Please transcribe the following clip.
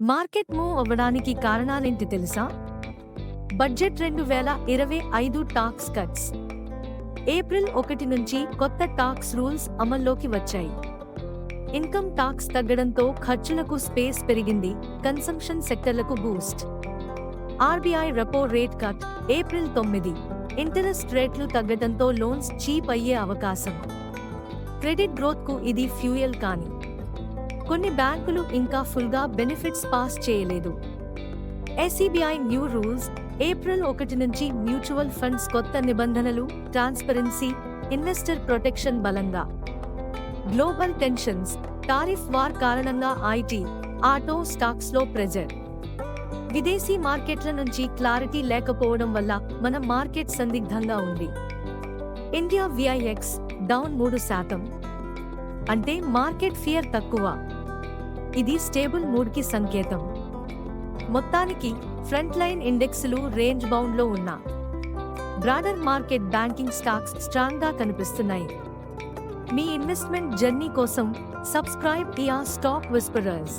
Market move అవ్వడానికి కారణాలేంటి తెలుసా? Budget 2025 talks cuts. April 1 నుంచి కొత్త టాక్స్ రూల్స్ అమల్లోకి వచ్చాయి. ఇన్కమ్ టాక్స్ తగ్గడంతో ఖర్చులకు స్పేస్ పెరిగింది, కన్సంప్షన్ సెక్టర్లకు boost. RBI repo rate cut April 9. Interest రేట్లు తగ్గడంతో లోన్స్ చీప్ అయ్యే అవకాశం. క్రెడిట్ గ్రోత్కు ఇది ఫ్యూయల్ కానీ కొన్ని బ్యాంకులు ఇంకా ఫుల్గా బెనిఫిట్స్ పాస్ చేయలేదు. ఎస్ఈబీఐ న్యూ రూల్స్ ఏప్రిల్ 1 నుంచి మ్యూచువల్ ఫండ్స్ కొత్త నిబంధనలు, ట్రాన్స్పరెన్సీ, ఇన్వెస్టర్ ప్రొటెక్షన్ బలంగా. గ్లోబల్ టెన్షన్స్, టారిఫ్ వార్ కారణంగా ఐటీ, ఆటో స్టాక్స్లో ప్రెజర్. విదేశీ మార్కెట్ల నుంచి క్లారిటీ లేకపోవడం వల్ల మన మార్కెట్ సందిగ్ధంగా ఉంది. India VIX down 3%. అంటే మార్కెట్ ఫియర్ తక్కువ. ఇది స్టేబుల్ మూడ్కి సంకేతం. మొత్తానికి ఫ్రంట్ లైన్ ఇండెక్స్లు రేంజ్ బౌండ్లో ఉన్న బ్రాడర్ మార్కెట్ బ్యాంకింగ్ స్టాక్స్ స్ట్రాంగ్గా కనిపిస్తున్నాయి. మీ ఇన్వెస్ట్మెంట్ జర్నీ కోసం సబ్స్క్రైబ్ టు స్టాక్ విస్పరర్స్.